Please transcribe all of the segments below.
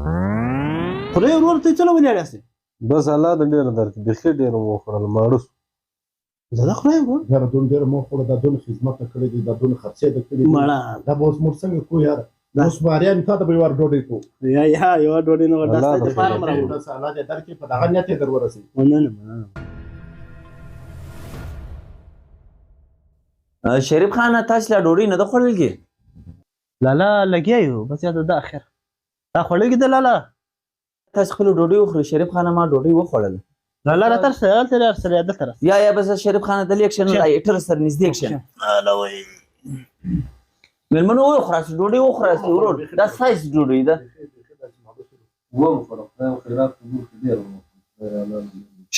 خدای ورور ته څه ولاړاست بس الله دې ډېر درکړي بیخي ډېر مو وخوړل ماړه شو زه د خدای ورور یاره دونه ډېر مو وخوړه دا دونه خدمت یې کړی دی دا دونه خرڅې دې کړي دي مړه دا به اوس موږ څنګه کوو یاره اوس باریان تا ته به یوار ډوډۍ کوو یا یوه ډوډۍ نه وړه ستا دپاره م راوړو بس الله دې درکړي په دغه نیت یې در ورسوي مننه شریف خان تاسو لا ډوډۍ نه ده خوړلې لالا لګیا یو بس یا د اخر دا خوړل کې د لالا تاسو خپل ډوډۍ وخورئ شریف خان ما ډوډۍ وخوړل لالا را تر سره تر سره د تر یا بس شریف خان د لیکشن رایټر سره نږدې کښن لالا وای مېلمنو وخوراسي ډوډۍ وخوراسي ورور دا سایز ډوډۍ ده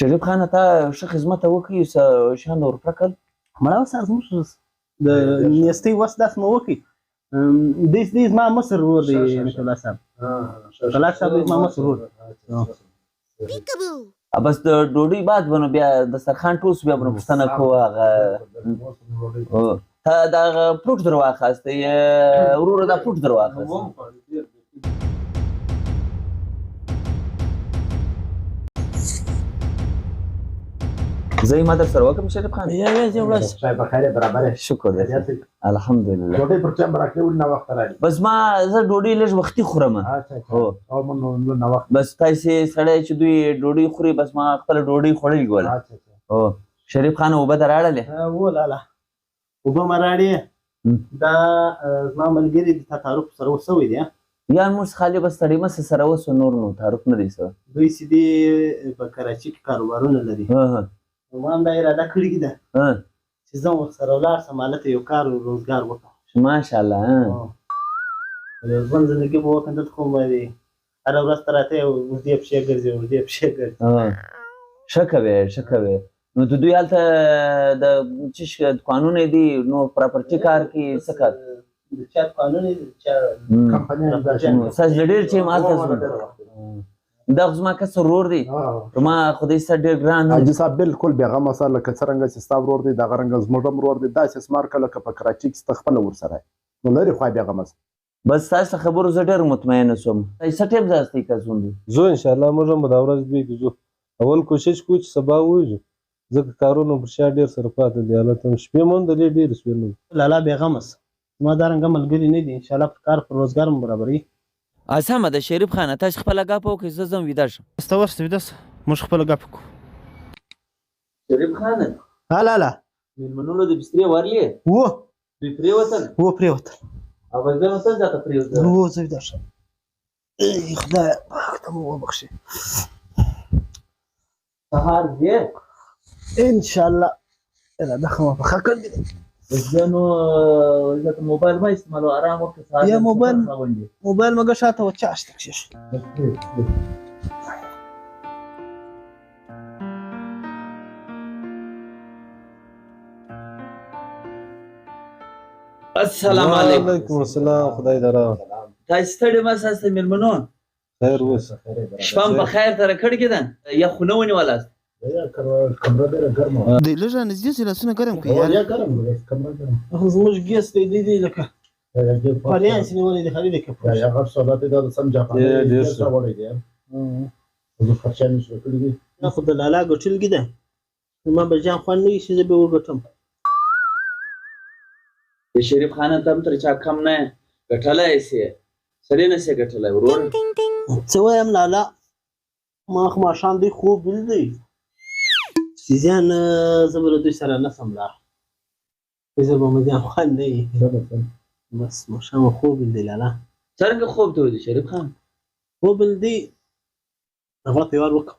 شریف خان ته ښه خدمت وکړي شان ورکړل مړه اوس زموږ د نیستۍ وس داس مو وکړي دې زما مصر ورور دی نکلا صاحب کلاک صاحب زما مصر ورور بس د ډوډۍ بعد بنو بیا دسترخوان ټوس بیا بنو پوښتنه کوو هغه ته دا فروټ در واخیستی وروره دا فروټ در واخیست زه یې ما در سره وکړم شریف خان یا زه وړاس خدای په خیر برابر شکر دی الحمدلله ډوډۍ پر ټایم راکړې ولې ناوخته راځي بس ما زه ډوډۍ لږ وختي خورم هو او نو ناوخته بس تاسې سړی چې دوی ډوډۍ خوري بس ما خپله ډوډۍ خوړلې ګوله هو شریف خان اوبه در راړلې و لالا اوبه مې راړې دا زما ملګري د تعارف سره وسوی دی یا موږ خالي بس تړي مس سره وسو نور نو تعارف نه دی سره دوی سیدي په کراچي کې کاروبارونه لري ما هم دا اراده کړې ده چې زه ورسره ولاړ سم هلته یو کار روزګار وکړم ماشاءالله ژوند زندګي به وکړم دلته خو به هره ورځ ته راته اوږدې پښې ګرځي اوږدې پښې ګرځي ښه کوې ښه کوې نو د دوی هلته د څه قانون دي نو پراپرټي کار کې څه کار د چا قانون دي چا کمپنۍ ستاسو ډېر چې هلته دا خو زما کس ورور دی ما خدای سره ډېر ګران حاجي صاحب بالکل بېغمه سه لکه څرنګه چې ستا ورور دی دغه رنګه زموږ هم ورور دی داسې اسمار که لکه په کراچي کې سته خپله ورسره نو لرې خوا بېغمه سه بس ستاسو خبرو زه ډېر مطمئنه شوم څه ټایم ځاستئ که ځوندو زو انشاءالله موږ هم به دا ورځ دوی کې ځو اول کوشش کوو چې سبا ووځو ځکه کارونه پر شا ډېر سره پاتې دي هلته شپې موندلې ډېرې شوې نو لالا بېغمه سه زما دا رنګه ملګري نه دي انشاءالله په کار پر روزګار م برابروي سمه ده شریف خانه تاسو خپله ګپه وکړئ زه ځم ویده شم سته ورسته ویده سه موږ خپله ګپ وکړو شریف خانه ها لالا مېلمنونو د بسترې ورلې و دوی پرېوتل و پرېوتل او بس بیا نو څه ځاته پرېوتل و زه ویده شم خدایه پاک ته مو وبخښې سهار ځې انشاءالله اراده خو ما پخه کړې ده بس بیا نو زه موبایل مه استعمالوه ارام وکړه سهار یا موبایل مګه شاته وچاش ته کښېښ السلام علیکم وعلیکم السلام خدای دې راوړي تاسو ستړي مه ساست مېلمنو خیر اوسه شپه م په خیر سره کړې کېده یا خو نه ونیولاست کمره ډېره ګرمه وه دی لږ رانږدې سي لاسونه ګرم کړي یا ګرم دی کمره ګرم خو زموږ ګیس دی دی لکه پالیان سي نیولې دی خالي دی که یا غټ سودا دی دا د سم جاپاني ډېر څه وړی دی زه خرچه مې شروع کړي دي نه خو د لالا ګټلګي ده ما به جان خوند نه وي چې زه به وګټم د شریف خانه ته هم تر چا کم نه یې ګټلی سې سړی نه سې ګټلی ورور څه وایم لالا ما خو ماښام دی خوب ولیدی سیزیان زه به له دوی سره نه سم لاړ زه به مې جان خوند نه وي بس ماښام خوب ولیدی لالا څرنګه خوب ته ولید شریف خان خوب ولیدی هغه ته یې ور وکړم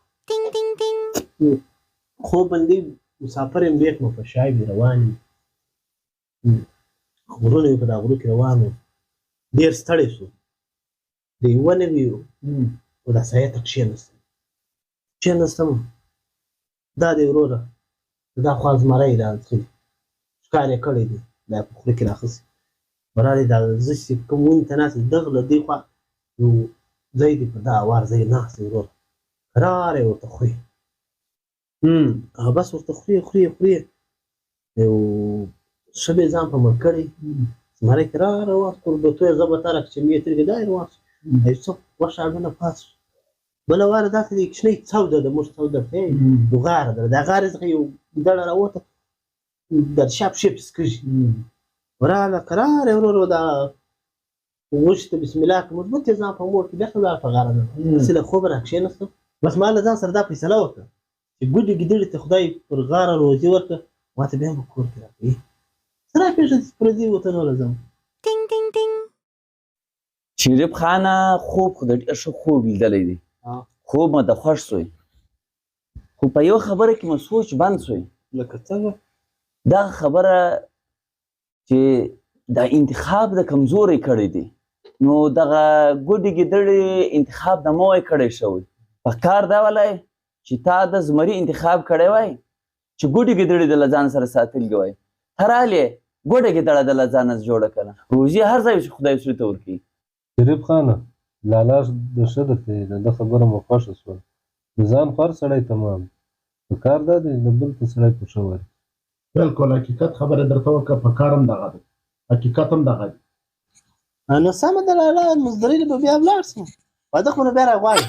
خوب ولیدی مسافر یم بیک مو په شای وي روان یم غرونه یې په دا غرو کې روان وم ډېر ستړی شو د یوې ونې وي او دا سایه ته کښېناستم دا دی وروره دا خوا زمری راغلی ښکار یې کړی دی دا په خوله کې راخیستې راغلی دا زه چې کوم ونې ته ناست دغه له دې خوا یو ځای دی په دا اوار ځای ناست دی وروره کراره یې ورته خوري بس ورته خوري خوري یو ښه مې ځان په مړ کړی زمری کې را روان کړو دوتو یې زه به تا راکړه چې مې ترګې دا یې روان شو یوسف وشاړونه پاس شو. بله واره داسې د کښنۍ څوده ده موږ څوده ته یو غاره ده د غارې څخه یو ګیدړه راووته در شا پښې پسې کږي ورغله کرار یې ورور دا غوښې ته بسم الله که مثبت یې ځان په مور کې بېرته ولاړ په غاره نه هسې له خوبه راکښېنستم بس ما له ځان سره دا فیصله وکړه چې ګوډې ګیدړې ته خدای پر غاره روزي ورکړه ما ته بیا هم په کور کې راکوي څه راپېښه چې پردي وطنونه ځم شریف خانه خوب خو د ډېر ښه خوب لیدلی دی خوب مې د خوښ سوی خو په یو خبره کې مې سوچ بند سوی لکه څنګه دغه خبره چې دا انتخاب د کمزوري کړی دی نو دغه ګوډې ګیدړې انتخاب د ما وای کړی شوی په کار دا ولی چې تا د زمري انتخاب کړی وای چې ګوډې ګیدړې د له ځان سره ساتلي وای ته رالې ګوډه ګیدړه د له ځانه جوړه کړه روزي هر ځای چې خدای سوی ته ورکوي شریف خانه لالا د ښه درته د خبره مو خوښه شوه د ځان خور سړی تمام په کار دا دی د بل ته سړی په ښه ورکړي بالکل حقیقت خبره درته وکړه په کار هم دغه دی حقیقت هم دغه دی نو سمه ده لالا مزدري به بیا ولاړ شم واده خو نو بیا راغواړي